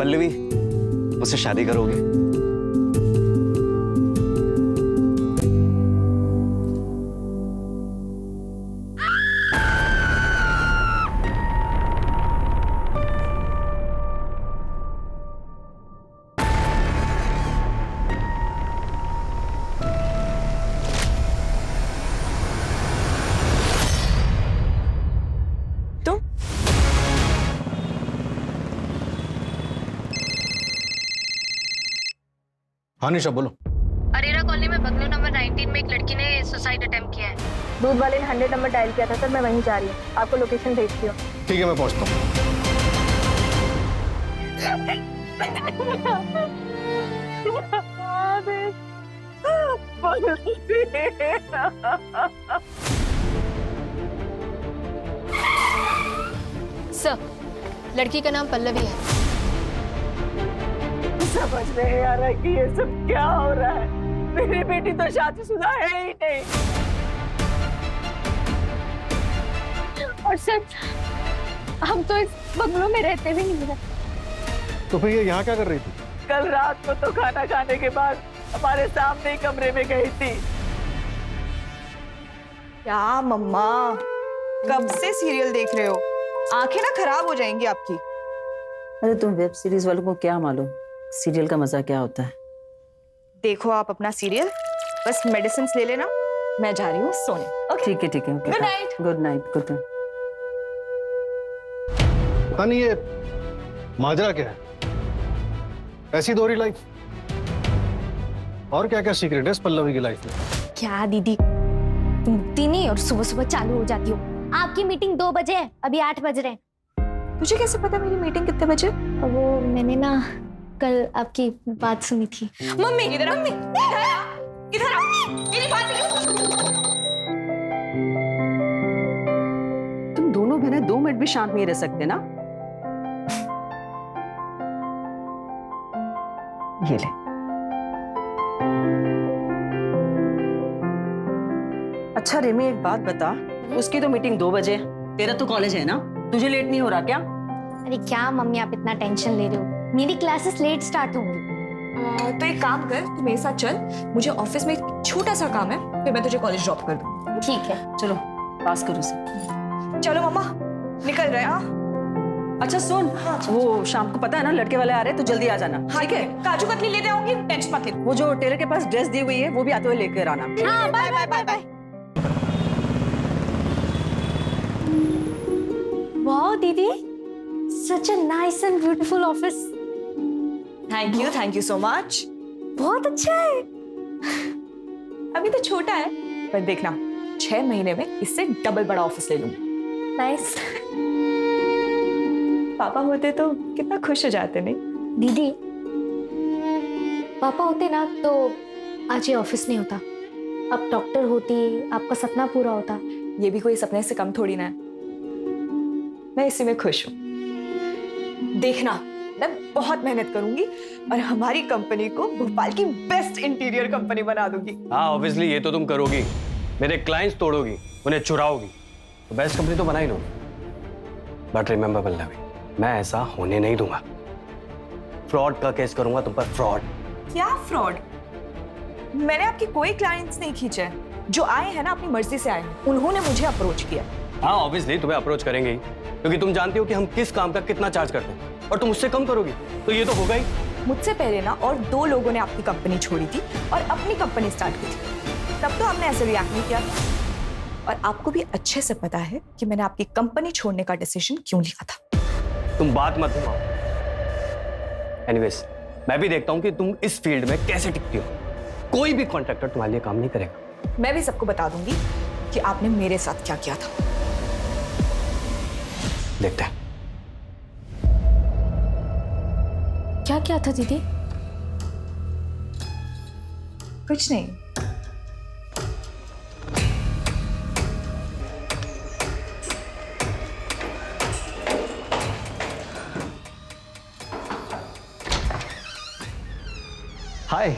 पल्लवी, मुझसे शादी करोगे? हाँ निशा बोलो। अरेरा कॉलोनी में बंगलो नंबर 19 में एक लड़की ने सुसाइड अटेम्प्ट किया है। दूध वाले ने 100 नंबर डायल किया था सर, मैं वहीं जा रही हूँ, आपको लोकेशन भेजती हूँ। ठीक है मैं पहुंचता हूँ। सर, लड़की का नाम पल्लवी है। समझ नहीं आ रहा कि ये सब क्या हो रहा है। मेरी बेटी तो शादीशुदा है ही नहीं। और सर, हम तो इस बंगलो में रहते भी नहीं है। तो फिर ये यहाँ क्या कर रही थी? कल रात को तो खाना खाने के बाद हमारे सामने ही कमरे में गई थी। क्या मम्मा, कब से सीरियल देख रहे हो? आंखें ना खराब हो जाएंगी आपकी। अरे तुम वेब सीरीज वालों को क्या मालूम सीरियल का मजा क्या होता है। देखो आप अपना सीरियल, बस मेडिसिन ले लेना, मैं जा रही हूँ सोने। ओके ठीक है okay. Good night. Good night good night. पता नहीं ये माजरा क्या है, ऐसी दोहरी लाइफ। और क्या क्या सीक्रेट है इस पल्लवी की लाइफ में? क्या दीदी, तुम उठती नहीं और सुबह सुबह चालू हो जाती हो। आपकी मीटिंग 2 बजे है, अभी 8 बज रहे हैं। तुझे कैसे पता मेरी मीटिंग कितने बजे? वो मैंने ना कल आपकी बात सुनी थी। मम्मी इधर आओ, मम्मी इधर आओ, मेरी बात सुनो। तुम दोनों बहनें 2 मिनट भी शांत नहीं रह सकते ना। ये ले। अच्छा रेमी एक बात बता, उसकी तो मीटिंग 2 बजे, तेरा तो कॉलेज है ना, तुझे लेट नहीं हो रहा क्या? अरे क्या मम्मी, आप इतना टेंशन ले रहे हो, मेरी क्लासेस लेट स्टार्ट होंगी। तो एक काम कर, तू मेरे साथ चल, मुझे ऑफिस में एक छोटा सा काम है, फिर मैं तुझे कॉलेज ड्रॉप कर दूँ। ठीक है चलो पास करो उसे। चलो मम्मा, निकल रहे हैं। हाँ अच्छा सुन, वो शाम को पता है ना लड़के वाले आ रहे हैं, तो जल्दी आ जाना। ठीक है? काजू कतली लेते आऊंगी, टेंशन मत ले। वो जो टेलर के पास ड्रेस दी हुई है वो भी आते हुए लेकर आना। हाँ, bye bye bye bye. Wow दीदी, such a nice and beautiful office. Thank you so much. बहुत अच्छा है। अभी तो छोटा है, पर देखना 6 महीने में इससे डबल बड़ा ऑफिस ले लूंगी। नाइस। पापा होते तो कितना खुश हो जाते। नहीं दीदी, पापा होते ना तो आज ये ऑफिस नहीं होता, अब डॉक्टर होती, आपका सपना पूरा होता। ये भी कोई सपने से कम थोड़ी ना है, मैं इसी में खुश हूँ। देखना मैं बहुत मेहनत करूंगी और हमारी कंपनी को भोपाल की बेस्ट इंटीरियर कंपनी बना दूंगी। हाँ ऑब्वियसली ये तो तुम करोगी, मेरे क्लाइंट्स तोड़ोगी, उन्हें चुराओगी, तो बेस्ट कंपनी तो बना ही लो। बट रिमेंबर पल्लवी, मैं ऐसा होने नहीं दूंगा। फ्रॉड का केस करूंगा तुम पर, फ्रॉड। क्या फ्रॉड? मैंने आपके कोई क्लाइंट्स नहीं खींचे, जो आए हैं ना अपनी मर्जी से आए हैं, उन्होंने मुझे अप्रोच किया। हाँ ऑब्वियसली तुम्हें अप्रोच करेंगे ही, क्योंकि तुम जानती हो कि हम किस काम का कितना चार्ज करते हैं, और तुम उससे कम करोगी तो ये तो होगा ही। मुझसे पहले ना और 2 लोगों ने आपकी कंपनी छोड़ी थी और अपनी कंपनी स्टार्ट की थी, तब तो हमने ऐसे रिएक्ट नहीं किया था। और आपको भी अच्छे से पता है कि मैंने आपकी कंपनी छोड़ने का डिसीजन क्यों लिया था। तुम बात मत घुमाओ। एनीवेज, मैं भी देखता हूं कि तुम इस फील्ड में कैसे टिकती हो। कोई भी कॉन्ट्रैक्टर तुम्हारे लिए काम नहीं करेगा। मैं भी सबको बता दूंगी कि आपने मेरे साथ क्या किया था। देखते हैं। क्या था दीदी? कुछ नहीं। हाय।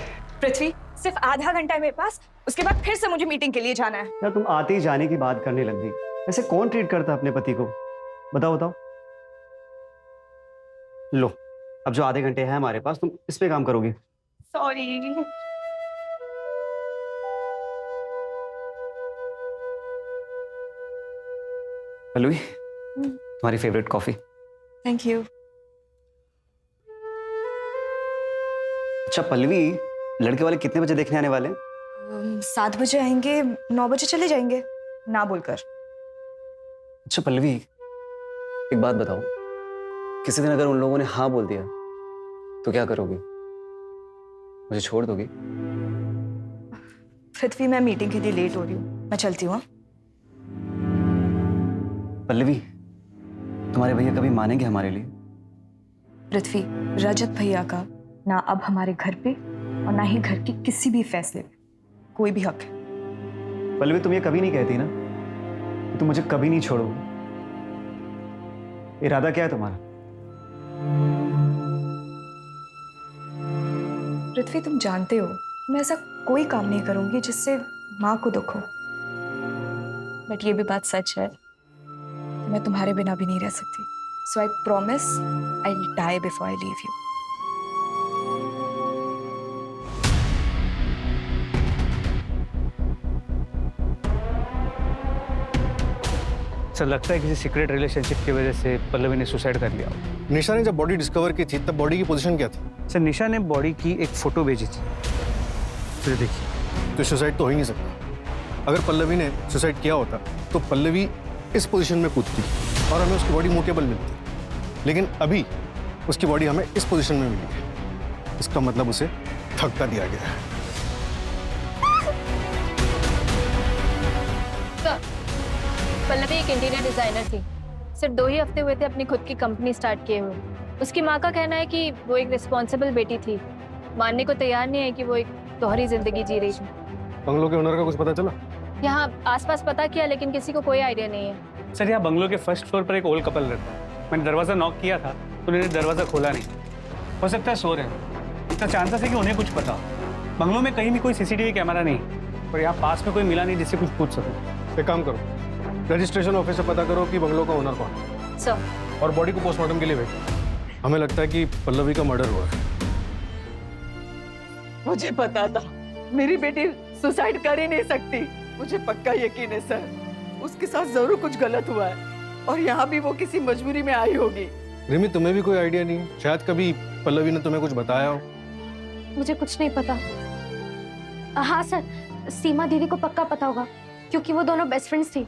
पृथ्वी, सिर्फ आधा घंटा है मेरे पास, उसके बाद फिर से मुझे मीटिंग के लिए जाना है। यार तुम आते ही जाने की बात करने लग गई। ऐसे कौन ट्रीट करता है अपने पति को? बताओ बताओ। लो अब जो आधे घंटे हैं हमारे पास, तुम इस पे काम करोगी। सॉरी। पल्लवी, तुम्हारी फेवरेट कॉफी। Thank you. अच्छा पल्लवी, लड़के वाले कितने बजे देखने आने वाले हैं? 7 बजे आएंगे, 9 बजे चले जाएंगे, ना बोलकर। अच्छा पल्लवी, एक बात बताओ, किसी दिन अगर उन लोगों ने हाँ बोल दिया तो क्या करोगी? मुझे छोड़ दोगी? पृथ्वी, मैं मीटिंग के लिए लेट हो रही हूँ, मैं चलती हूँ। पल्लवी, तुम्हारे भैया कभी मानेंगे हमारे लिए? पृथ्वी, रजत भैया का ना अब हमारे घर पे और ना ही घर के किसी भी फैसले पे कोई भी हक है। पल्लवी, तुम ये कभी नहीं कहती ना कि तुम मुझे कभी नहीं छोड़ोगी। इरादा क्या है तुम्हारा? पृथ्वी, तुम जानते हो मैं ऐसा कोई काम नहीं करूंगी जिससे माँ को दुख हो। बट ये भी बात सच है, मैं तुम्हारे बिना भी नहीं रह सकती। So I promise I will die before I leave you. Sir लगता है किसी सीक्रेट रिलेशनशिप की वजह से पल्लवी ने सुसाइड कर लिया। निशा ने जब बॉडी डिस्कवर की थी तब बॉडी की पोजीशन क्या थी? सर निशा ने बॉडी की एक फोटो भेजी थी, फिर देखिए। तो सुसाइड तो हो ही नहीं सकता। अगर पल्लवी ने सुसाइड किया होता तो पल्लवी इस पोजीशन में कूदती और हमें उसकी बॉडी मूवेबल मिलती, लेकिन अभी उसकी बॉडी हमें इस पोजीशन में मिली है। इसका मतलब उसे धक्का दिया गया है। पल्लवी एक इंटीरियर डिजाइनर थी, सिर्फ 2 ही हफ्ते हुए थे अपनी खुद की कंपनी स्टार्ट किए हुए। उसकी माँ का कहना है कि वो एक रिस्पॉन्सिबल बेटी थी, मानने को तैयार नहीं है कि वो एक दोहरी जिंदगी जी रही थी। बंगलो के ओनर का कुछ पता चला? यहाँ आसपास पता किया लेकिन किसी को कोई आइडिया नहीं है। सर यहाँ बंगलो के फर्स्ट फ्लोर पर एक ओल्ड कपल रहता है। मैंने दरवाजा नॉक किया था तो उन्होंने दरवाजा खोला नहीं। हो सकता है सो रहे हैं। इतना चांसेस है कि उन्हें कुछ पता। बंगलो में कहीं भी कोई सीसीटीवी कैमरा नहीं और यहाँ पास में कोई मिला नहीं जिससे कुछ पूछ सकूं। एक काम करो, रजिस्ट्रेशन ऑफिस से पता करो कि बंगलो का ओनर कौन है सर, और बॉडी को पोस्टमार्टम के लिए भेजो। हमें लगता है कि पल्लवी का मर्डर हुआ है। मुझे पता था मेरी बेटी सुसाइड कर ही नहीं सकती। मुझे पक्का यकीन है सर, उसके साथ जरूर कुछ गलत हुआ है और यहाँ भी वो किसी मजबूरी में आई होगी। रिमी, तुम्हें भी कोई आइडिया नहीं? शायद कभी पल्लवी ने तुम्हें कुछ बताया हो। मुझे कुछ नहीं पता। हाँ सर, सीमा दीदी को पक्का पता होगा क्योंकि वो दोनों बेस्ट फ्रेंड्स थी।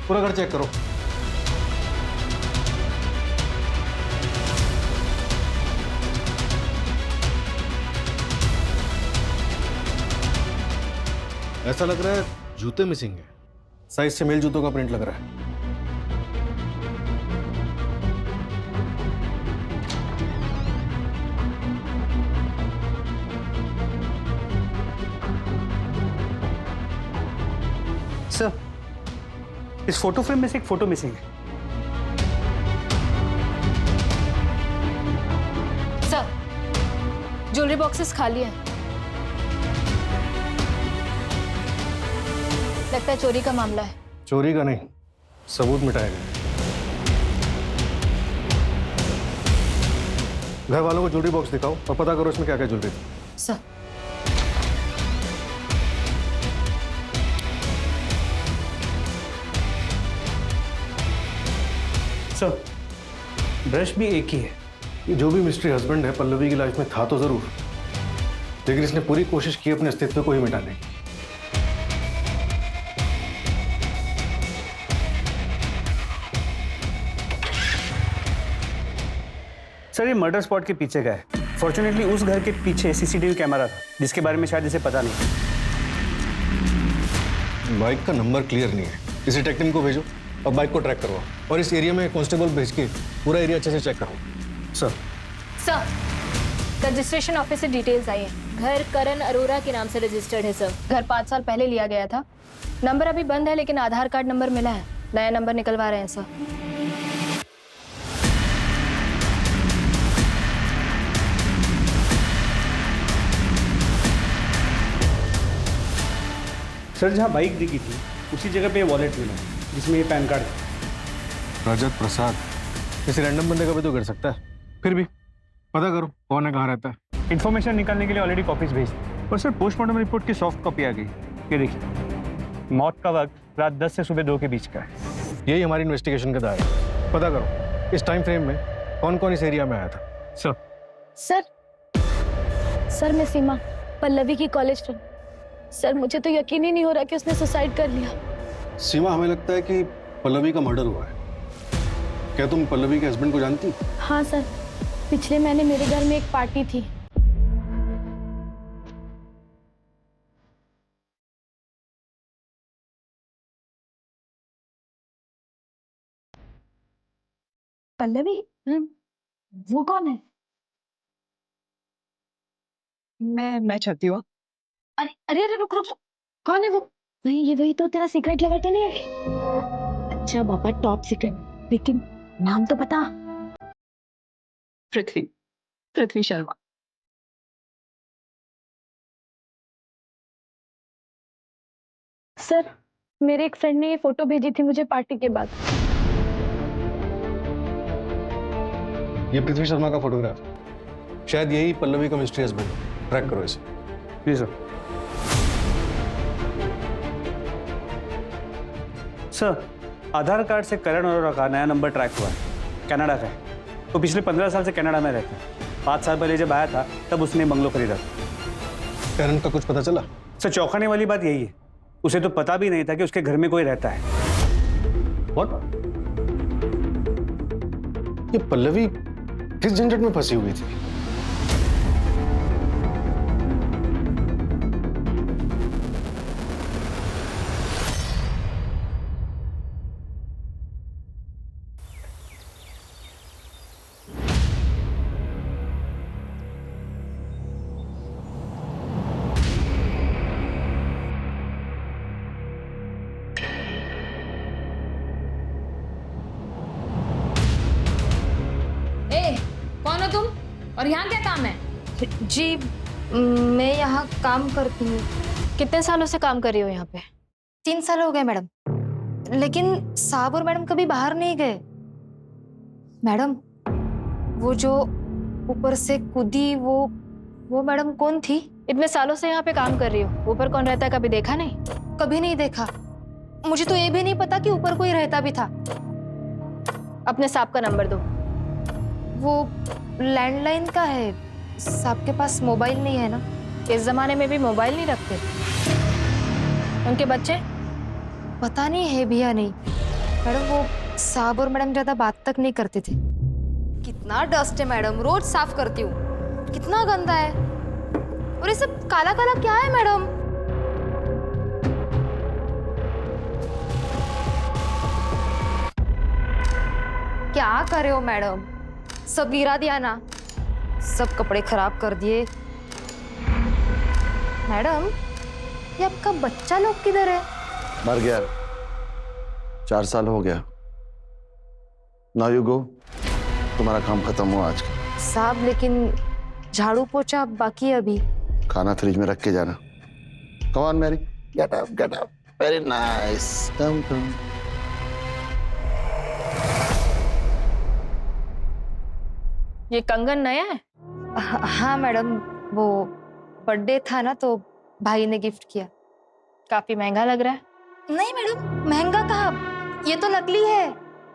पूरा घर चेक करो। ऐसा लग रहा है जूते मिसिंग है। साइज से मेल जूतों का प्रिंट लग रहा है। सर इस फोटो फ्रेम में से एक फोटो मिसिंग है। सर, ज्वेलरी बॉक्सेस खाली हैं। लगता है चोरी का मामला है। चोरी का नहीं, सबूत मिटाया गया। घर वालों को ज्वेलरी बॉक्स दिखाओ और पता करो इसमें क्या क्या ज्वेलरी थी। सर, सर ब्रश भी एक ही है। ये जो भी मिस्ट्री हस्बैंड है पल्लवी की लाइफ में था तो जरूर, लेकिन इसने पूरी कोशिश की अपने अस्तित्व को ही मिटाने की। सर ये मर्डर स्पॉट के पीछे का है। फॉर्चुनेटली उस घर के पीछे सीसीटीवी कैमरा था जिसके बारे में शायद इसे पता नहीं। बाइक का नंबर क्लियर नहीं है। किसी टेक्निक को भेजो और बाइक को ट्रैक करवाओ और इस एरिया में कांस्टेबल भेज के पूरा एरिया अच्छे से चेक करो। सर रजिस्ट्रेशन ऑफिस से डिटेल्स आई है। घर करण अरोरा के नाम से रजिस्टर्ड है सर। घर 5 साल पहले लिया गया था। नंबर अभी बंद है लेकिन आधार कार्ड नंबर मिला है। नया नंबर निकलवा रहे हैं सर। सर जहाँ बाइक दिखी थी उसी जगह पे वॉलेट मिला जिसमें ये पैन कार्ड था। रजत प्रसाद किसी रैंडम बंदे का भी तो कर सकता है। फिर भी पता करो कौन है, कहाँ रहता है। इन्फॉर्मेशन निकालने के लिए ऑलरेडी कॉपीज भेज दी और सर पोस्टमार्टम रिपोर्ट की सॉफ्ट कॉपी आ गई। ये देखिए, मौत का वक्त रात 10 से सुबह 2 के बीच का है। यही हमारी इन्वेस्टिगेशन का दायरा है। पता करो इस टाइम फ्रेम में कौन कौन इस एरिया में आया था। सर सर मैं सीमा, पल्लवी की कॉलेज फ्रेंड। सर मुझे तो यकीन ही नहीं हो रहा कि उसने सुसाइड कर लिया। सीमा, हमें लगता है कि पल्लवी का मर्डर हुआ है। क्या तुम पल्लवी के हस्बैंड को जानती? हाँ सर, पिछले महीने मेरे घर में एक पार्टी थी। पल्लवी, वो कौन है? मैं चाहती हूँ। अरे अरे अरे रुक रुक रुक। कौन है वो? वही तो तेरा सीक्रेट लवर तो नहीं है? अच्छा बाबा, टॉप सीक्रेट, लेकिन नाम तो बता। पृथ्वी शर्मा। सर मेरे एक फ्रेंड ने ये फोटो भेजी थी मुझे पार्टी के बाद। ये पृथ्वी शर्मा का फोटोग्राफ, शायद यही पल्लवी का मिस्ट्री हस्बैंड। ट्रैक करो इसे। जी सर। सर आधार कार्ड से करण अरोरा का नया नंबर ट्रैक हुआ है, कनाडा का है। वो पिछले 15 साल से कनाडा में रहता है। 5 साल पहले जब आया था तब उसने बंगलो खरीदा था। करण का कुछ पता चला? सर चौंकाने वाली बात यही है, उसे तो पता भी नहीं था कि उसके घर में कोई रहता है। What? ये पल्लवी किस झंझट में फंसी हुई थी? कौन हो तुम और यहाँ क्या काम है? जी मैं यहाँ काम करती हूँ। कितने सालों से काम कर रही हो यहाँ पे? 3 साल हो गए मैडम, लेकिन साहब और मैडम कभी बाहर नहीं गए। मैडम वो जो ऊपर से कूदी वो मैडम कौन थी? इतने सालों से यहाँ पे काम कर रही हो, ऊपर कौन रहता है कभी देखा नहीं? कभी नहीं देखा। मुझे तो ये भी नहीं पता कि ऊपर कोई रहता भी था। अपने साहब का नंबर दो। वो लैंडलाइन का है, साहब के पास मोबाइल नहीं है ना। इस जमाने में भी मोबाइल नहीं रखते। उनके बच्चे? पता नहीं है भी या नहीं। मैडम वो साहब और मैडम ज्यादा बात तक नहीं करते थे। कितना डस्ट है मैडम, रोज साफ करती हूँ। कितना गंदा है, और ये सब काला काला क्या है मैडम? क्या कर रहे हो मैडम? सब गिरा दिया ना, सब कपड़े खराब कर दिए। मैडम ये आपका बच्चा लोग किधर है? मर गया, 4 साल हो गया। नाउ यू गो, तुम्हारा काम खत्म हुआ आज का। साहब लेकिन झाड़ू पोछा बाकी है अभी। खाना फ्रिज में रख के जाना। Come on Mary, get up get up. Very nice, come come. ये कंगन नया है? हाँ मैडम, वो बर्थडे था ना तो भाई ने गिफ्ट किया। काफी महंगा लग रहा है। नहीं मैडम, महंगा कहाँ, ये तो नकली है।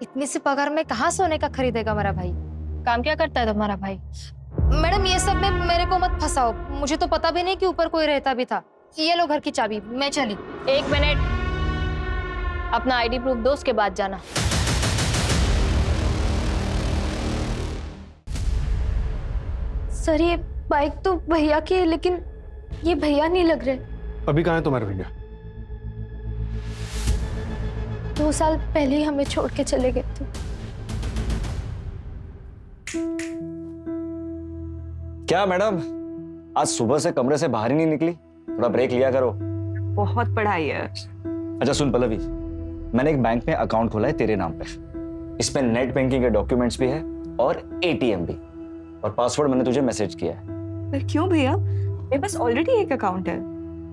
इतनी सी पगार में कहाँ सोने का खरीदेगा मेरा भाई। काम क्या करता है तुम्हारा भाई? मैडम ये सब में मेरे को मत फंसाओ, मुझे तो पता भी नहीं कि ऊपर कोई रहता भी था। ये लो घर की चाबी, मैं चली। 1 मिनट, अपना आईडी प्रूफ दो, उसके बाद जाना। सर ये बाइक तो भैया की है, लेकिन ये भैया नहीं लग रहे। अभी कहाँ है तुम्हारे भैया? 2 साल पहले ही हमें छोड़ के चले गए थे। क्या मैडम, आज सुबह से कमरे से बाहर ही नहीं निकली? थोड़ा ब्रेक लिया करो। बहुत पढ़ाई है। अच्छा सुन पल्लवी, मैंने एक बैंक में अकाउंट खोला है तेरे नाम पे। इसमें नेट बैंकिंग के डॉक्यूमेंट्स भी है और एटीएम भी, और पासवर्ड मैंने तुझे मैसेज किया है। पर क्यों भैया, मेरे पास ऑलरेडी एक अकाउंट है।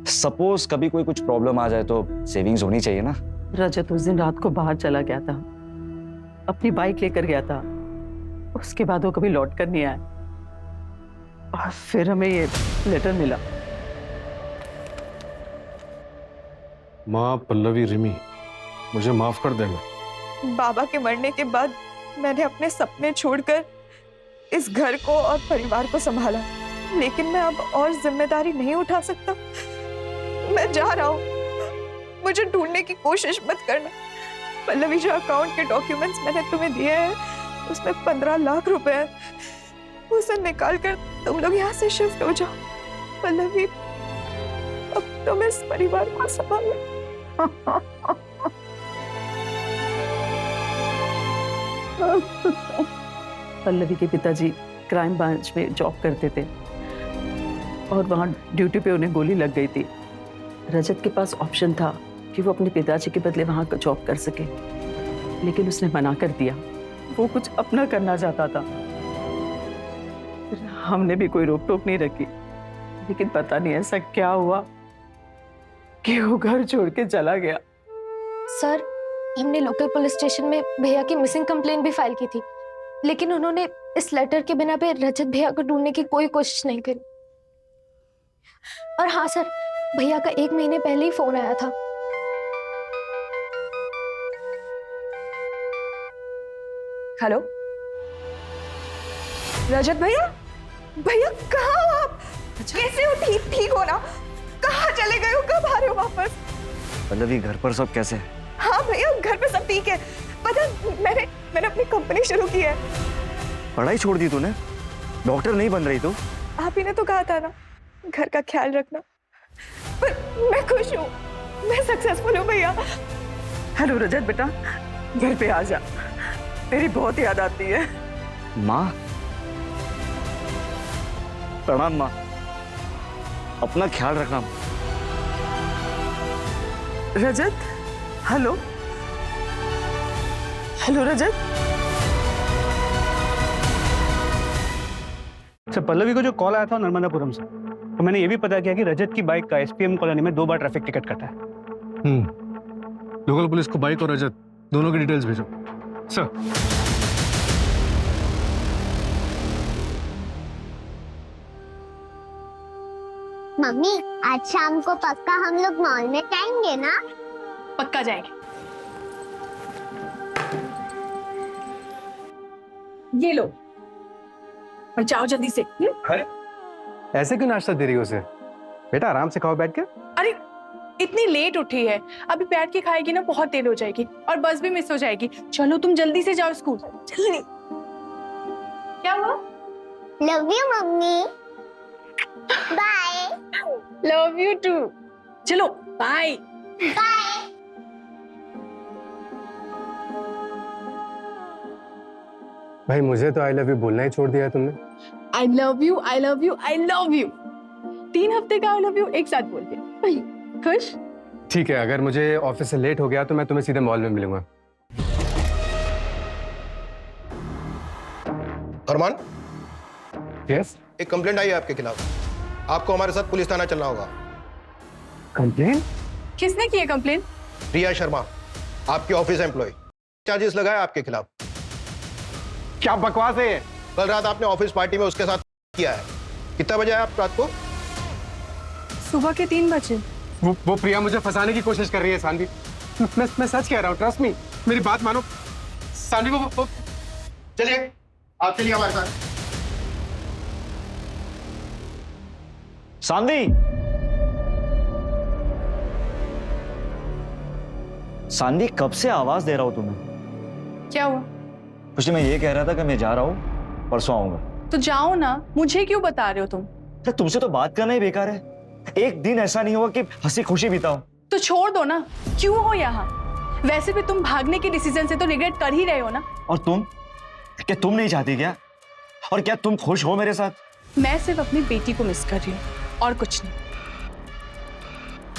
सपोज कभी कोई कुछ प्रॉब्लम आ जाए तो सेविंग्स होनी चाहिए ना। रजत उस दिन रात को बाहर चला गया था, अपनी बाइक लेकर गया था। उसके बाद वो कभी लौट कर नहीं आया और फिर हमें ये लेटर मिला। माँ, पल्लवी, रिमी, मुझे माफ कर देना। बाबा के मरने के बाद मैंने अपने सपने छोड़कर इस घर को और परिवार को संभाला, लेकिन मैं अब और जिम्मेदारी नहीं उठा सकता। मैं जा रहा हूँ, मुझे ढूंढने की कोशिश मत करना। पल्लवी, जो अकाउंट के डॉक्यूमेंट्स मैंने तुम्हें दिए हैं उसमें 15 लाख रुपए हैं, उसे निकाल कर तुम लोग यहाँ से शिफ्ट हो जाओ। पल्लवी, अब तुम इस परिवार को संभालो। पल्लवी के पिताजी क्राइम ब्रांच में जॉब करते थे और वहाँ ड्यूटी पे उन्हें गोली लग गई थी। रजत के पास ऑप्शन था कि वो अपने पिताजी के बदले वहाँ जॉब कर सके, लेकिन उसने मना कर दिया। वो कुछ अपना करना चाहता था। हमने भी कोई रोक टोक नहीं रखी, लेकिन पता नहीं ऐसा क्या हुआ कि वो घर छोड़ के चला गया। सर, हमने लोकल पुलिस स्टेशन में भैया की मिसिंग कंप्लेंट भी फाइल की थी, लेकिन उन्होंने इस लेटर के बिना पे रजत भैया को ढूंढने की कोई कोशिश नहीं करी। और हाँ सर, भैया का 1 महीने पहले ही फोन आया था। हेलो रजत भैया, भैया कहाँ हो आप? कैसे हो? ठीक हो ना? कहाँ चले गए हो? कब आ रहे हो वापस? पल्लवी, घर पर सब कैसे है? हाँ भैया, घर पे सब ठीक है। पता मैंने अपनी कंपनी शुरू की है। पढ़ाई छोड़ दी तूने? डॉक्टर नहीं बन रही तू? आप ही ने तो कहा था ना घर का ख्याल रखना। पर मैं खुश हूँ, मैं सक्सेसफुल हूँ भैया। हेलो रजत बेटा, घर पे आ जा, तेरी बहुत याद आती है। माँ, प्रणाम माँ, अपना ख्याल रखना। रजत, हेलो हेलो रजत। अच्छा, पल्लवी को जो कॉल आया था नर्मदापुरम से, तो मैंने ये भी पता किया कि रजत की बाइक का एसपीएम कॉलोनी में 2 बार ट्रैफिक टिकट कटा है। लोकल पुलिस को बाइक और रजत दोनों की डिटेल्स भेजो सर। मम्मी, आज शाम को पक्का हम लोग मॉल में जाएंगे ना? पक्का जाएंगे। ये लो और जाओ जल्दी से। ऐसे क्यों नाश्ता दे रही हो उसे? बेटा आराम से खाओ बैठ के। अरे इतनी लेट उठी है, अभी बैठ के खाएगी ना बहुत देर हो जाएगी और बस भी मिस हो जाएगी। चलो तुम जल्दी से जाओ स्कूल, जल्दी। क्या हुआ? Love you mummy. Bye. Love you too. चलो बाय बाय। भाई मुझे तो आई लव यू बोलना ही छोड़ दिया है तुमने। I love you, I love you, I love you. 3 हफ्ते का आई लव यू एक साथ बोल दिया। खुश? ठीक है, अगर मुझे ऑफिस से लेट हो गया तो मैं तुम्हें सीधे मॉल में मिलूंगा। अरमान, यस। एक कंप्लेंट आई है आपके खिलाफ। आपको हमारे साथ पुलिस थाना चलना होगा। कंप्लेंट? किसने की है कंप्लेंट? रिया शर्मा, आपके ऑफिस एम्प्लॉय, चार्जेस लगाए आपके खिलाफ। क्या बकवास है ये? कल रात आपने ऑफिस पार्टी में उसके साथ किया है। कितना बजे आए आप रात को? सुबह के 3 बजे। वो प्रिया मुझे फंसाने की कोशिश कर रही है सानवी। मैं सच कह रहा हूँ, ट्रस्ट मी, मेरी बात मानो सानवी। वो चलिए, आप चलिए हमारे साथ। सानवी, सानवी, कब से आवाज दे रहा हूं तुम्हें? क्या हुआ? कुछ नहीं, मैं ये कह रहा था कि मैं जा रहा हूं, परसों आऊंगा। तो जाओ ना, मुझे क्यों बता रहे हो तुम? तो तुमसे तो बात करना ही बेकार है। एक दिन ऐसा नहीं होगा कि हंसी खुशी बिताओ। तो छोड़ दो ना, क्यों हो यहाँ? वैसे भी तुम भागने के डिसीजन से तो रिग्रेट कर ही रहे हो ना। और तुम, क्या तुम नहीं चाहती क्या? और क्या तुम खुश हो मेरे साथ? मैं सिर्फ अपनी बेटी को मिस कर रही हूँ और कुछ नहीं।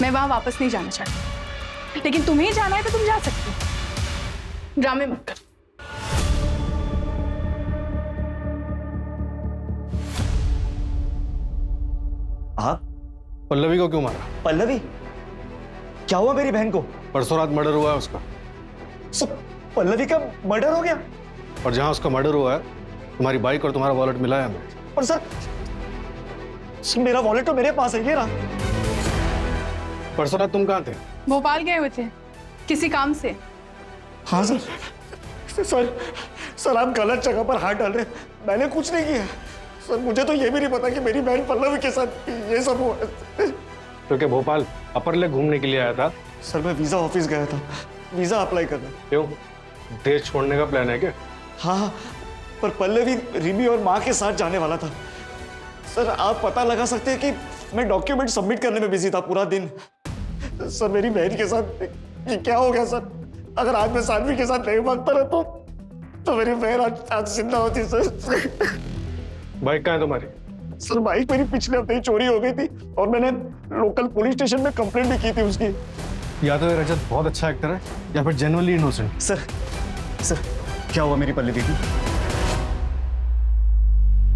मैं वहां वापस नहीं जाना चाहती, लेकिन तुम्हें जाना है तो तुम जा सकती हो। ड्रामे मत कर। पल्लवी को क्यों मारा? पल्लवी? क्या हुआ मेरी बहन को? परसों रात मर्डर हुआ है उसका। सर, पल्लवी का मर्डर हो गया? और जहां उसका मर्डर हुआ है तुम्हारी बाइक और तुम्हारा वॉलेट मिला है हमें। और सर मेरा वॉलेट तो मेरे पास है, ये रहा। परसों रात तुम कहाँ थे? भोपाल गए हुए थे किसी काम से। हाँ सर आप गलत जगह पर हाथ डाल रहे हैं। मैंने कुछ नहीं किया सर। मुझे तो ये भी नहीं पता कि मेरी बहन पल्लवी के साथ ये सब हुआ है। तो क्या भोपाल अपर लेक घूमने के लिए आया था? सर मैं वीजा ऑफिस गया था, वीजा अप्लाई करना। क्यों, देश छोड़ने का प्लान है क्या? हाँ, पर पल्लवी रिमी और माँ के साथ जाने वाला था। सर आप पता लगा सकते हैं कि मैं डॉक्यूमेंट सबमिट करने में बिजी था पूरा दिन। सर मेरी बहन के साथ ये क्या हो गया सर? अगर आज मैं सानवी के साथ नहीं भागता रहता तो मेरी बहन आज जिंदा होती। सर बाइक कहाँ है तुम्हारी? सर बाइक मेरी पिछले हफ्ते ही चोरी हो गई थी और मैंने लोकल पुलिस स्टेशन में कंप्लेंट भी की थी उसकी। या तो ये रजत बहुत अच्छा एक्टर है या फिर जेन्युइनली इनोसेंट। सर क्या हुआ मेरी पल्लवी की?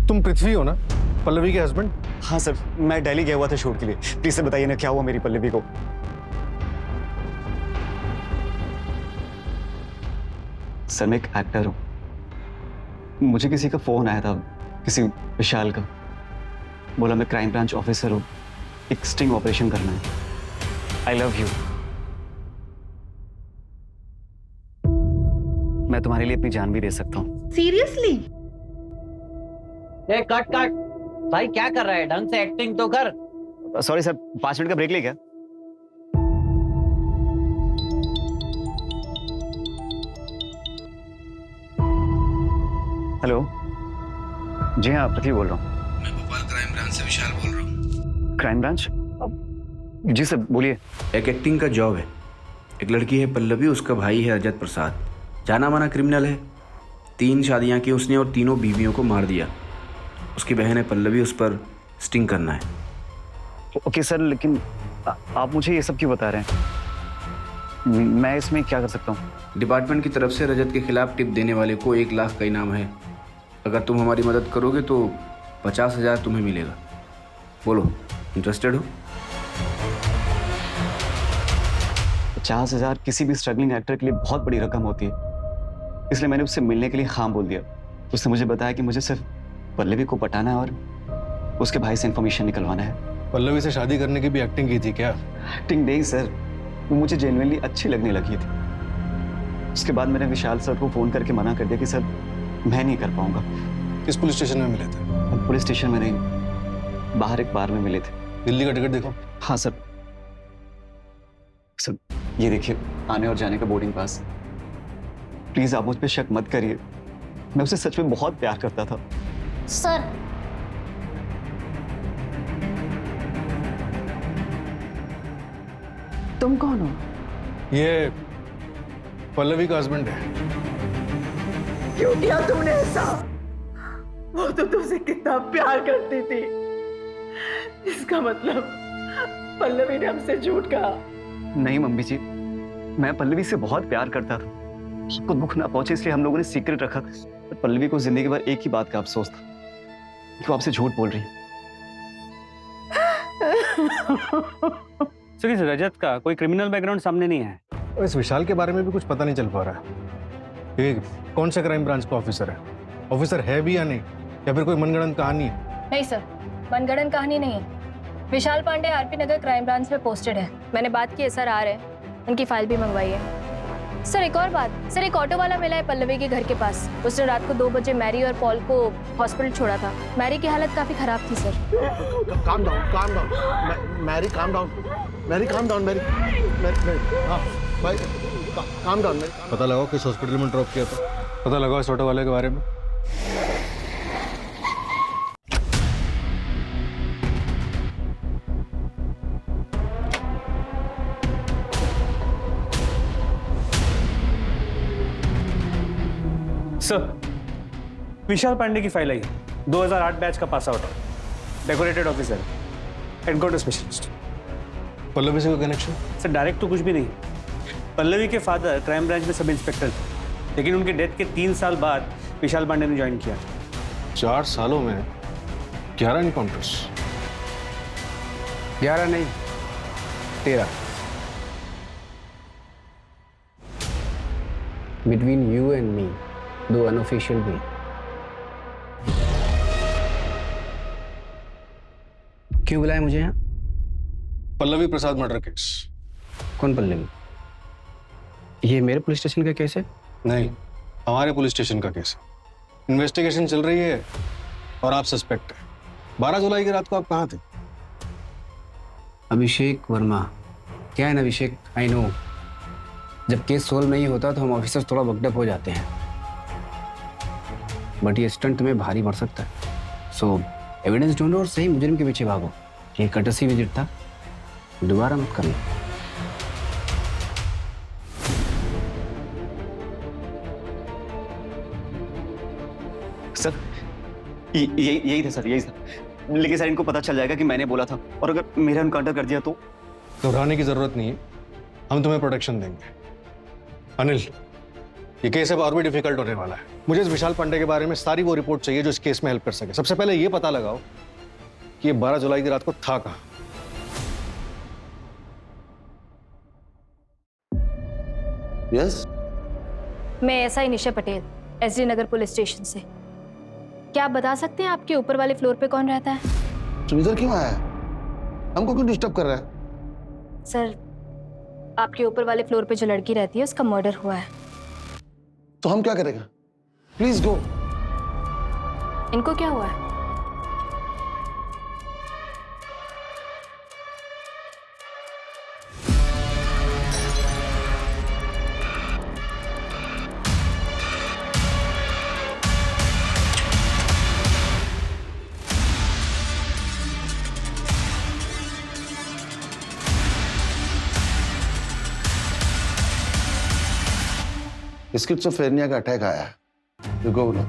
तुम पृथ्वी हो ना, पल्लवी के हस्बैंड? हाँ सर, मैं दिल्ली गया हुआ था शूट के लिए। प्लीज सर बताइए ना क्या हुआ मेरी पल्लवी को? सर मैं एक एक्टर हूँ। मुझे किसी का फोन आया था, किसी विशाल का। बोला मैं क्राइम ब्रांच ऑफिसर हूँ, एक स्टिंग ऑपरेशन करना है। I love you. मैं तुम्हारे लिए अपनी जान भी दे सकता हूँ। सीरियसली? ए कट भाई, क्या कर रहा है? ढंग से एक्टिंग तो कर। सॉरी सर, 5 मिनट का ब्रेक ले क्या? हेलो, जी हाँ पृथ्वी बोल रहा हूँ। मैं भोपाल क्राइम ब्रांच से विशाल बोल रहा हूँ। Crime branch? जी सर बोलिए। एक एक्टिंग का जॉब है। एक लड़की है पल्लवी, उसका भाई है रजत प्रसाद, जाना माना क्रिमिनल है। 3 शादियां की उसने और तीनों बीवियों को मार दिया। उसकी बहन है पल्लवी, उस पर स्टिंग करना है। ओके सर, लेकिन आप मुझे ये सब क्यों बता रहे हैं? मैं इसमें क्या कर सकता हूँ? डिपार्टमेंट की तरफ से रजत के खिलाफ टिप देने वाले को 1 लाख का इनाम है। अगर तुम हमारी मदद करोगे तो 50,000 तुम्हें मिलेगा। बोलो, इंटरेस्टेड हो? 50,000 किसी भी स्ट्रगलिंग एक्टर के लिए बहुत बड़ी रकम होती है, इसलिए मैंने उससे मिलने के लिए हाँ बोल दिया। उसने मुझे बताया कि मुझे सिर्फ पल्लवी को पटाना है और उसके भाई से इंफॉर्मेशन निकलवाना है। पल्लवी से शादी करने की भी एक्टिंग की थी क्या? एक्टिंग नहीं सर, वो मुझे जेन्युइनली अच्छी लगने लगी थी। उसके बाद मैंने विशाल सर को फोन करके मना कर दिया कि सर मैं नहीं कर पाऊंगा। किस पुलिस स्टेशन में मिले थे? पुलिस स्टेशन में नहीं, बाहर एक बार में मिले थे। दिल्ली का टिकट देखो। हाँ सर। सर ये देखिए, आने और जाने का बोर्डिंग पास। प्लीज आप मुझ पे शक मत करिए, मैं उसे सच में बहुत प्यार करता था। सर तुम कौन हो? ये पल्लवी का हस्बैंड है। क्यों किया तुमने ऐसा? वो तो तुमसे कितना प्यार करती थी। इसका मतलब पल्लवी ने हमसे झूठ कहा। नहीं मम्मी जी, मैं पल्लवी से बहुत प्यार करता था। आपको दुख ना पहुंचे इसलिए हम लोगों ने सीक्रेट रखा। पर पल्लवी को जिंदगी भर एक ही बात का अफसोस था कि वो आपसे झूठ बोल रही है। सर इस रजत का कोई क्रिमिनल बैकग्राउंड सामने नहीं है। और इस विशाल के बारे में भी कुछ पता नहीं चल पा रहा है। ये कौन सा क्राइम ब्रांच का ऑफिसर है? ऑफिसर है भी या नहीं, या फिर कोई मनगढ़ंत कहानी है? नहीं सर, मनगढ़ंत कहानी नहीं है। विशाल पांडे आरपी नगर क्राइम ब्रांच में पोस्टेड है। मैंने बात की है सर, आ रहे हैं। उनकी फाइल भी मंगवाई है। सर एक और बात, सर एक ऑटो वाला मिला है पल्लवी के घर के पास। उसने रात को 2 बजे मैरी और पॉल को हॉस्पिटल छोड़ा था। मैरी की हालत काफी खराब थी sir. Calm down Mary, calm down Mary, calm down Mary, हाँ भाई काम डाउन मैरी। पता लगाओ किस हॉस्पिटल में ड्रॉप किया था। पता लगाओ इस ऑटो वाले के बारे में। सर विशाल पांडे की फाइल आई है। 2008 बैच का पास आउट है, decorated officer, encounter specialist. Pallavi से कोई कनेक्शन? सर डायरेक्ट तो कुछ भी नहीं। पल्लवी के फादर क्राइम ब्रांच में सब इंस्पेक्टर थे, लेकिन उनके डेथ के 3 साल बाद विशाल पांडे ने ज्वाइन किया। 4 सालों में 11 इनकाउंटर्स। 11 नहीं 13। बिटवीन यू एंड मी, दो अनऑफिशियल भी। क्यों बुलाया मुझे यहाँ? पल्लवी प्रसाद मर्डर केस। कौन पल्लवी? ये मेरे पुलिस स्टेशन का केस है? नहीं, हमारे पुलिस स्टेशन का केस है। इन्वेस्टिगेशन चल रही है और आप सस्पेक्ट है। 12 जुलाई की रात को आप कहाँ थे? अभिषेक वर्मा। क्या है ना अभिषेक, आई नो, जब केस सोल्व नहीं होता तो हम ऑफिसर्स थोड़ा वकडअप हो जाते हैं, बट ये स्टंट तुम्हें भारी पड़ सकता है। सो एविडेंस ढूंढो और सही मुजरिम के पीछे भागो। ये कटसी विजिट था, दोबारा मत करना। सर यही था सर, यही था। लेकिन सर इनको पता चल जाएगा कि मैंने बोला था, और अगर मेरा एनकाउंटर कर दिया तो? घबराने की जरूरत नहीं है, हम तुम्हें प्रोटेक्शन देंगे। अनिल, ये केस अब और भी डिफिकल्ट होने वाला है। मुझे इस विशाल पांडे के बारे में सारी वो रिपोर्ट चाहिए जो इस केस में हेल्प कर सके। सबसे पहले ये पता लगाओ कि ये 12 जुलाई की रात को था कहाँ। यस, मैं एसआई निशा पटेल, एसडी नगर पुलिस स्टेशन से। क्या आप बता सकते हैं आपके ऊपर वाले फ्लोर पे कौन रहता है? तुम इधर क्यों आया है? हमको क्यों डिस्टर्ब कर रहा है? सर, आपके ऊपर वाले फ्लोर पे जो लड़की रहती है उसका मर्डर हुआ है। तो हम क्या करेंगे? Please go. इनको क्या हुआ है? स्किज़ोफ्रेनिया का अटैक आया है। You go no,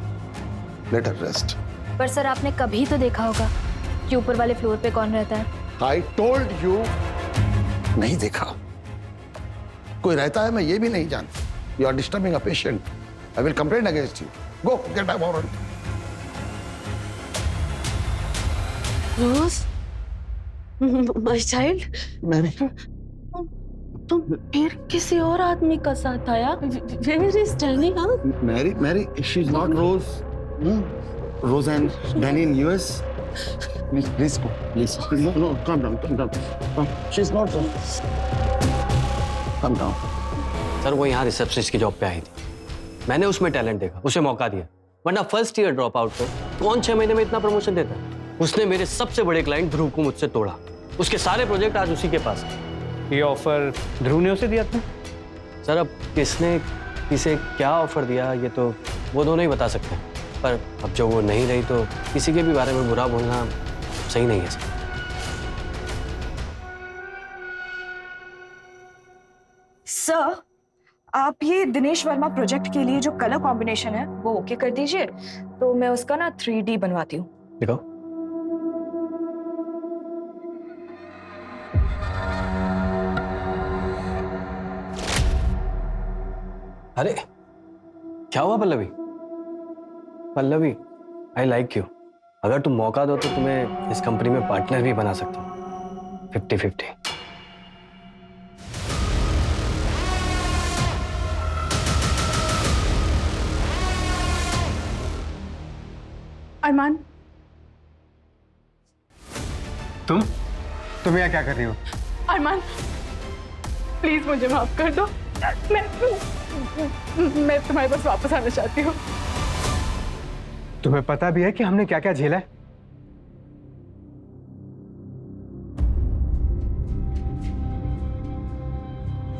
let her rest. पर सर, आपने कभी तो देखा होगा कि ऊपर वाले फ्लोर पे कौन रहता है। आई टोल्ड यू, नहीं देखा। कोई रहता है मैं ये भी नहीं जानता। You are disturbing a patient. I will complain against you. Go get back warrant. Rose, my child, Mary, तुम फिर किसी और आदमी का साथ आया? Where is Danny, हाँ? Mary, she is not Rose. Rose and Danny in US. Please go, please. No, calm down. She is not Rose. Calm down. Sir, वो यहाँ रिसेप्शनिस्ट की जॉब पे आई थी। मैंने उसमें टैलेंट देखा, उसे मौका दिया। वरना फर्स्ट ईयर ड्रॉप आउट को कौन 6 महीने में इतना प्रमोशन देता है? उसने मेरे सबसे बड़े क्लाइंट ध्रुव को मुझसे तोड़ा। उसके सारे प्रोजेक्ट आज उसी के पास हैं। ये ऑफर ध्रुव ने उसे दिया था? सर, अब किसने किसे क्या ऑफर दिया ये तो वो दोनों ही बता सकते हैं, पर अब जो वो नहीं रही तो किसी के भी बारे में बुरा बोलना सही नहीं है सर। सर, आप ये दिनेश वर्मा प्रोजेक्ट के लिए जो कलर कॉम्बिनेशन है वो ओके कर दीजिए, तो मैं उसका ना 3D बनवाती हूँ। दिखाओ। अरे क्या हुआ Pallavi? Pallavi, I like you. अगर तुम मौका दो तो तुम्हें इस कंपनी में पार्टनर भी बना सकता हूँ। 50-50। अरमान, तुम यहाँ क्या कर रही हो? अरमान, प्लीज मुझे माफ कर दो। मैं तुम्हारे पास वापस आना चाहती हूँ। तुम्हें पता भी है कि हमने क्या क्या झेला है?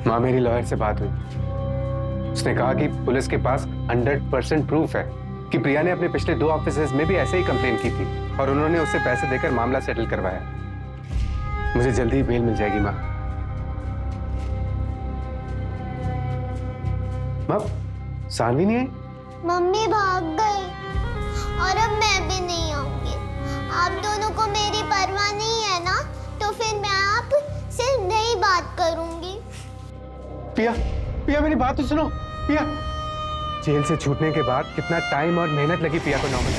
माँ, मेरी लॉयर से बात हुई। उसने कहा कि पुलिस के पास 100% प्रूफ है कि प्रिया ने अपने पिछले 2 ऑफिसेज में भी ऐसे ही कंप्लेन की थी और उन्होंने उससे पैसे देकर मामला सेटल करवाया। मुझे जल्दी ही बेल मिल जाएगी माँ। माँ, सानवी नहीं आई? मम्मी भाग गई और अब मैं भी नहीं आऊंगी। आप दोनों को मेरी परवाह नहीं है ना, तो फिर मैं आपसे नहीं बात करूंगी। पिया, पिया मेरी बात तो सुनो। पिया, जेल से छूटने के बाद कितना टाइम और मेहनत लगी पिया को normal.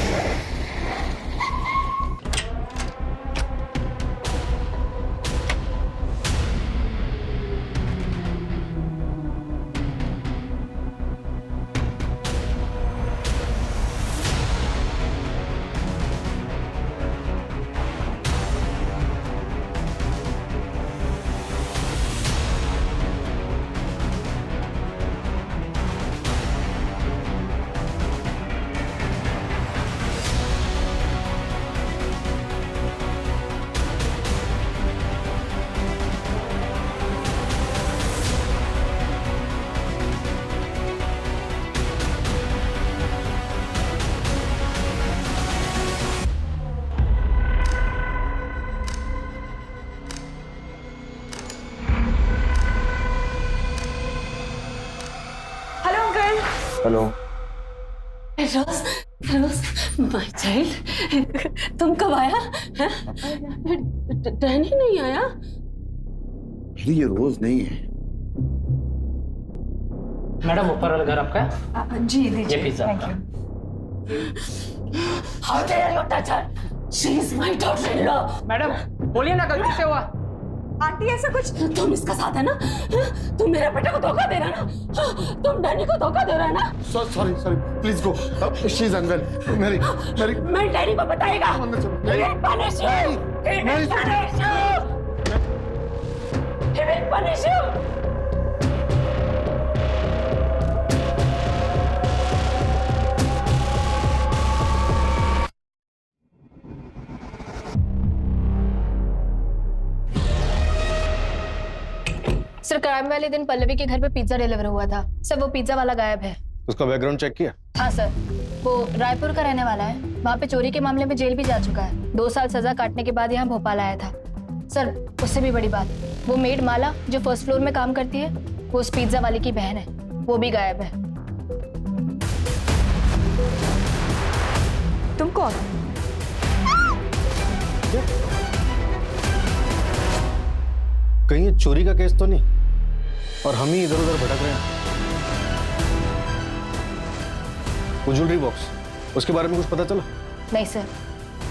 Hello. Rose, Rose, my child, तुम कब आया? डैनी नहीं आया? ये रोज नहीं है। मैडम ऊपर वाला घर आपका? जी ये pizza. How dare you touch her? She is my daughter-in-law. Madam बोलिए ना गलती से हुआ। आंटी ऐसा कुछ तुम इसका साथ है ना? तुम मेरे बेटे को धोखा दे रहा है ना? तुम डैनी को धोखा दे रहा है ना? Sorry sorry, please go. She is unwell. मेरी मेरी मैं डैनी को बताएगा। He will punish you. He will punish you. He will punish you. Sir crime वाले दिन पल्लवी के घर पे पिज्जा डिलीवर हुआ था सर। वो पिज्जा वाला गायब है। उसका बैकग्राउंड चेक किया? हाँ सर, वो रायपुर का रहने वाला है। वहाँ पे चोरी के मामले में जेल भी जा चुका है। 2 साल सजा काटने के बाद यहाँ भोपाल आया था। सर उससे भी बड़ी बात, वो मेड माला जो फर्स्ट फ्लोर में काम करती है, वो उस पिज्जा वाले की बहन है, वो भी गायब है। तुम कौन? कहीं ये चोरी का केस तो नहीं और हम ही इधर उधर भटक रहे हैं? वो ज्वेलरी बॉक्स, उसके बारे में कुछ पता चला? नहीं सर,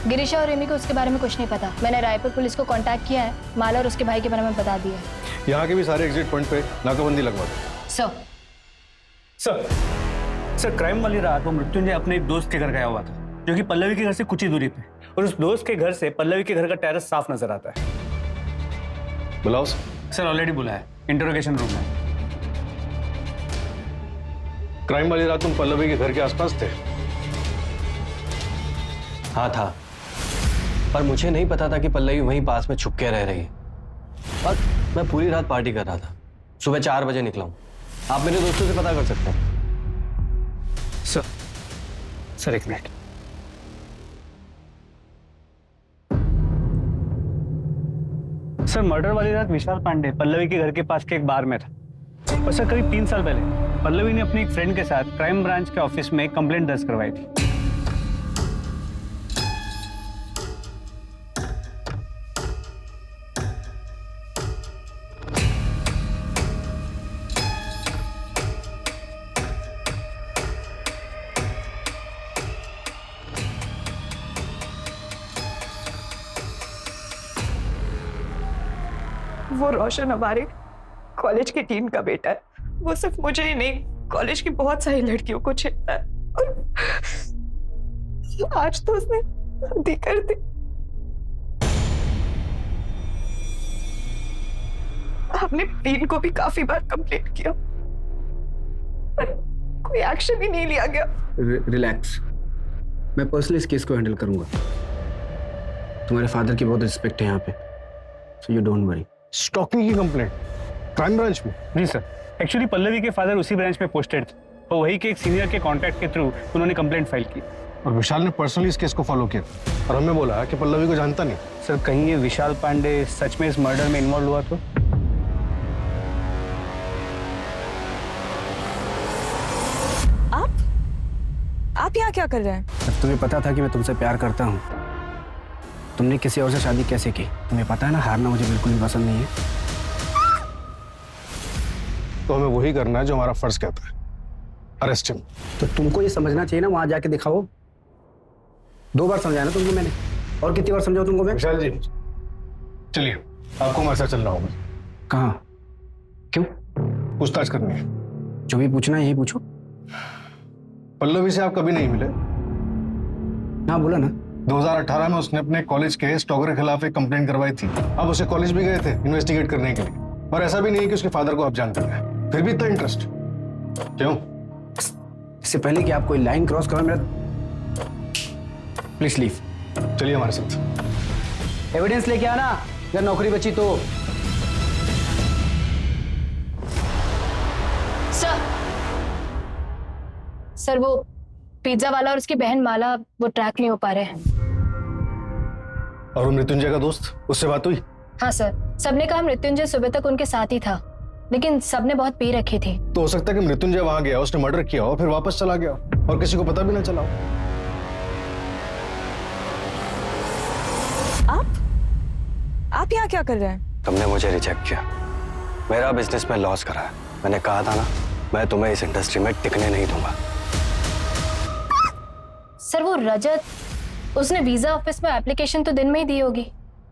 गिरीशा और रेमी को उसके बारे में कुछ नहीं पता। मैंने रायपुर पुलिस को कांटेक्ट किया है, माला और उसके भाई के बारे में बता दिया है। यहाँ के भी सारे एग्जिट पॉइंट पे नाकाबंदी लगवा दो। सर क्राइम वाली रात वो मृत्युंजय अपने एक दोस्त के घर गया हुआ था, जो कि पल्लवी के घर से कुछ ही दूरी पे, और उस दोस्त के घर से पल्लवी के घर का टेरेस साफ नजर आता है। बुलाओ सर ऑलरेडी बुला है, इंटरोगेशन रूम में। क्राइम वाली रात तुम पल्लवी के घर के आसपास थे? हाँ था, पर मुझे नहीं पता था कि पल्लवी वहीं पास में छुप के रह रही है। और मैं पूरी रात पार्टी कर रहा था। सुबह 4 बजे निकला हूँ। आप मेरे दोस्तों से पता कर सकते हैं। सर एक मिनट। सर मर्डर वाली रात विशाल पांडे पल्लवी के घर के पास के एक बार में था। और सर करीब 3 साल पहले पल्लवी ने अपने एक फ्रेंड के साथ क्राइम ब्रांच के ऑफिस में एक कंप्लेंट दर्ज करवाई थी। वो रोशन हमारे कॉलेज की टीम का बेटा है। वो सिर्फ मुझे ही नहीं, कॉलेज की बहुत सारी लड़कियों को छेड़ता है, और आज तो उसने शादी कर दी। हमने टीम को भी काफी बार कंप्लेंट किया, पर कोई एक्शन ही नहीं लिया गया। रिलैक्स, मैं पर्सनली इस केस को हैंडल करूंगा। तुम्हारे फादर की बहुत रिस्पेक्ट है यहाँ पे, so you don't worry. Stalking की कंप्लेंट क्राइम ब्रांच में? जी सर, एक्चुअली पल्लवी के फादर उसी ब्रांच में पोस्टेड थे, और वही के एक सीनियर के कॉन्टैक्ट के थ्रू उन्होंने कंप्लेंट फाइल की। और विशाल ने पर्सनली इस केस को फॉलो किया और हमें बोला कि पल्लवी को जानता नहीं। सर कहीं ये विशाल पांडे सच में इस मर्डर में इन्वॉल्व हुआ तो? आप यहाँ क्या कर रहे हैं? जब तुम्हें पता था कि मैं तुमसे प्यार करता हूँ, तुमने किसी और से शादी कैसे की? तुम्हें पता है ना, हारना मुझे बिल्कुल भी पसंद नहीं है। तो हमें वही करना है जो हमारा फर्ज कहता है, अरेस्ट हिम। तो तुमको ये समझना चाहिए ना, वहां जाके दिखाओ। 2 बार समझाया ना तुमको मैंने, और कितनी बार समझाऊं तुमको मैं? विशाल जी चलिए, आपको हमारे साथ चलना होगा। कहाँ? क्यों? पूछताछ करनी है। जो भी पूछना है यही पूछो। पल्लवी से आप कभी नहीं मिले? हाँ बोला ना। 2018 में उसने अपने कॉलेज के स्टॉकर के खिलाफ एक कंप्लेंट करवाई थी। अब उसे कॉलेज भी गए थे इन्वेस्टिगेट करने के लिए, और ऐसा भी नहीं कि उसके फादर को आप जानते हैं, फिर भी इतना इंटरेस्ट क्यों? इससे पहले कि आप कोई लाइन क्रॉस करो, मेरा प्लीज लीव। चलिए हमारे साथ। एविडेंस लेके आना अगर नौकरी बची तो। सर वो पिज्जा वाला और उसकी बहन माला वो ट्रैक नहीं हो पा रहे हैं। और वो मृत्युंजय का दोस्त, उससे बात हुई? हाँ सर, सबने कहा मृत्युंजय सुबह तक उनके साथ ही था, लेकिन सबने बहुत पी रखे थे। तो हो सकता है कि मृत्युंजय वहां गया, उसने मर्डर किया हो, फिर वापस चला गया और किसी को पता भी ना चला हो। आप यहाँ क्या कर रहे हैं? तुमने मुझे रिजेक्ट किया, मेरा बिजनेस में लॉस करा है। मैंने कहा था ना, मैं तुम्हें इस इंडस्ट्री में टिकने नहीं दूंगा। सर वो रजत, उसने वीजा ऑफिस में एप्लीकेशन तो दिन में ही दी होगी।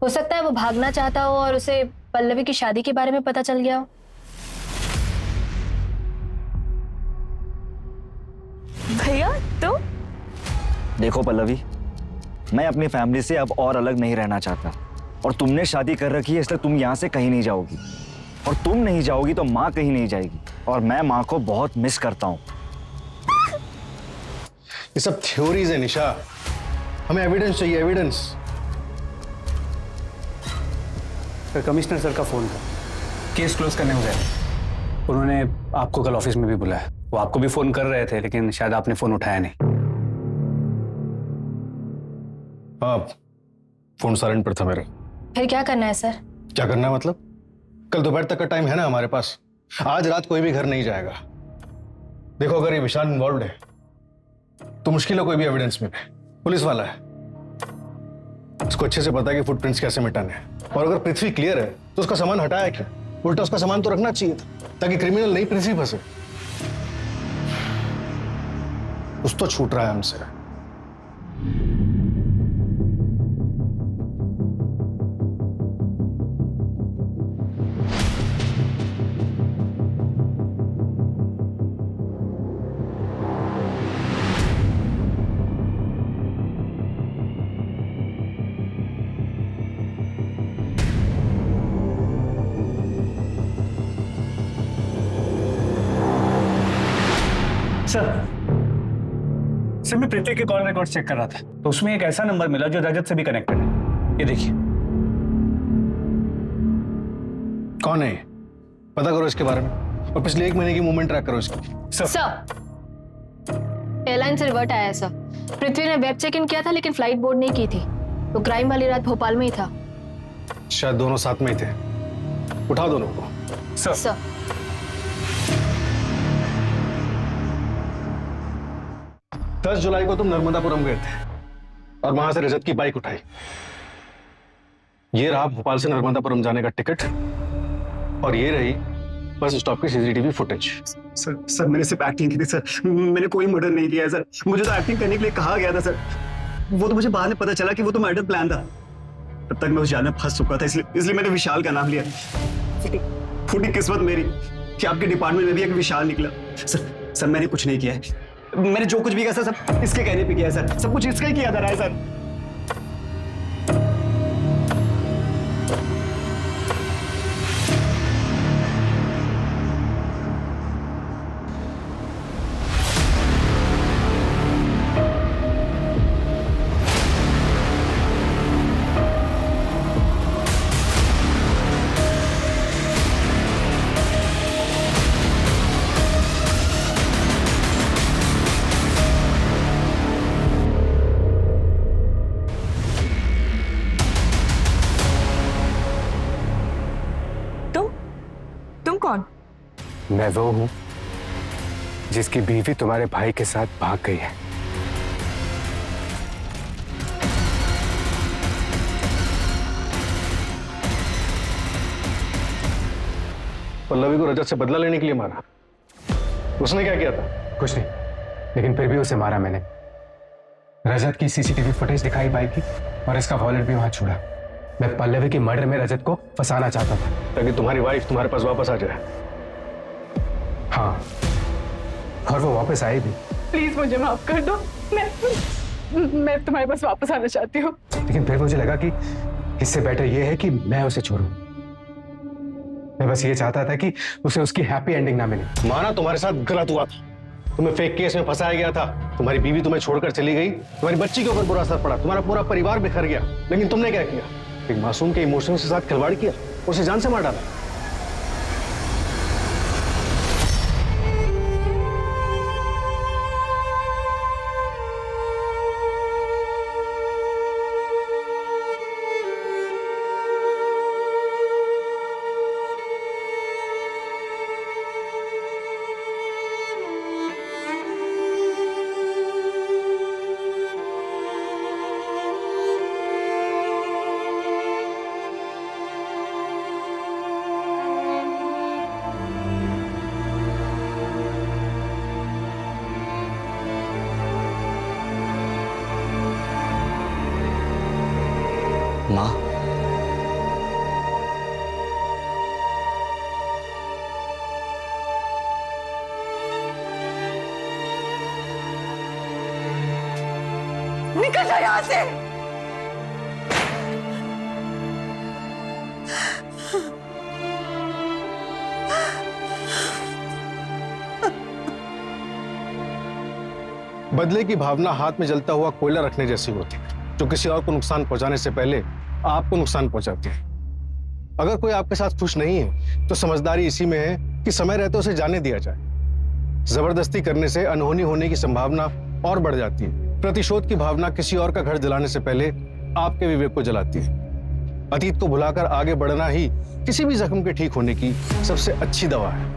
हो सकता है वो भागना चाहता हो और उसे पल्लवी की शादी के बारे में पता चल गया हो। भैया तो देखो पल्लवी, मैं अपनी फैमिली से अब और अलग नहीं रहना चाहता, और तुमने शादी कर रखी है इसलिए तुम यहाँ से कहीं नहीं जाओगी, और तुम नहीं जाओगी तो माँ कहीं नहीं जाएगी, और मैं माँ को बहुत मिस करता हूँ। ये सब थ्योरीज है निशा, हमें एविडेंस चाहिए, एविडेंस। सर कमिश्नर सर का फोन था, केस क्लोज करने हो गया। उन्होंने आपको कल ऑफिस में भी बुलाया। वो आपको भी फोन कर रहे थे, लेकिन शायद आपने फोन उठाया नहीं। हाँ, फोन साइलेंट पर था मेरा। फिर क्या करना है सर? क्या करना है मतलब? कल दोपहर तक का टाइम है ना हमारे पास। आज रात कोई भी घर नहीं जाएगा। देखो, अगर ये विशाल इन्वॉल्व है तो मुश्किल है कोई भी एविडेंस में। पुलिस वाला है, उसको अच्छे से पता है कि फुटप्रिंट्स कैसे मिटाने हैं। और अगर पृथ्वी क्लियर है तो उसका सामान हटाया क्यों? उल्टा उसका सामान तो रखना चाहिए था, ताकि क्रिमिनल नहीं पृथ्वी फंसे। कुछ तो छूट रहा है हमसे। सर मैं पृथ्वी के कॉल रिकॉर्ड चेक कर रहा था, तो उसमें एक ऐसा नंबर मिला जो रजत से भी कनेक्टेड है। ये देखिए। कौन है ये? पता करो इसके बारे में, और पिछले 1 महीने की मूवमेंट ट्रैक करो इसकी। सर एयरलाइन से रिवर्ट आया है सर। पृथ्वी ने वेब चेक इन किया था, लेकिन फ्लाइट बोर्ड नहीं की थी, तो क्राइम वाली रात भोपाल में ही था। शायद दोनों साथ में ही थे। उठाओ दोनों को। सर 10 जुलाई को तुम नर्मदापुरम गए थे और वहां से रजत की बाइक उठाई। ये रहा भोपाल से नर्मदापुरम जाने का टिकट, और ये रही बस स्टॉप की सीसीटीवी फुटेज। सर मैंने सिर्फ एक्टिंग की थी सर, मैंने कोई मर्डर नहीं किया है सर। मुझे तो एक्टिंग करने के लिए कहा गया था सर। वो तो मुझे बाद में पता चला कि वो तो मर्डर प्लान था। तब तक मैं उस जाल में फंस चुका था, इसलिए मैंने विशाल का नाम लिया। फूटी किस्मत मेरी कि आपके डिपार्टमेंट में भी एक विशाल निकला। सर मैंने कुछ नहीं किया है। मैंने जो कुछ भी किया सर सब इसके कहने पे किया है सर। सब कुछ इसका ही किया जा रहा है सर। तुम कौन? मैं वो हूं जिसकी बीवी तुम्हारे भाई के साथ भाग गई है। पल्लवी को रजत से बदला लेने के लिए मारा। उसने क्या किया था? कुछ नहीं, लेकिन फिर भी उसे मारा मैंने। रजत की सीसीटीवी फुटेज दिखाई बाइक की, और इसका वॉलेट भी वहां छोड़ा। मैं पल्लवी की मर्डर में रजत को फंसाना चाहता था, ताकि तुम्हारी वाइफ तुम्हारे पास वापस आ जाए। हाँ, और वो वापस आई भी। प्लीज मुझे माफ कर दो, मैं तुम्हारे पास वापस आना चाहती हूँ। लेकिन फिर मुझे लगा कि इससे बेटर ये है कि मैं उसे छोड़ूं। मैं बस ये चाहता था कि उसे उसकी हैप्पी एंडिंग ना मिले। माना तुम्हारे साथ गलत हुआ था, तुम्हें फेक केस में फंसाया गया था, तुम्हारी बीवी तुम्हें छोड़कर चली गई, तुम्हारी बच्ची के ऊपर बुरा असर पड़ा, तुम्हारा पूरा परिवार बिखर गया। लेकिन तुमने क्या किया? एक मासूम के इमोशंस के साथ खिलवाड़ किया, उसे जान से मार डाला। माँ, निकल जाओ यहाँ से। बदले की भावना हाथ में जलता हुआ कोयला रखने जैसी होती है, जो किसी और को नुकसान पहुंचाने से पहले आपको नुकसान पहुंचाती है। अगर कोई आपके साथ खुश नहीं है तो समझदारी इसी में है कि समय रहते उसे जाने दिया जाए। जबरदस्ती करने से अनहोनी होने की संभावना और बढ़ जाती है। प्रतिशोध की भावना किसी और का घर जलाने से पहले आपके विवेक को जलाती है। अतीत को भुलाकर आगे बढ़ना ही किसी भी जख्म के ठीक होने की सबसे अच्छी दवा है।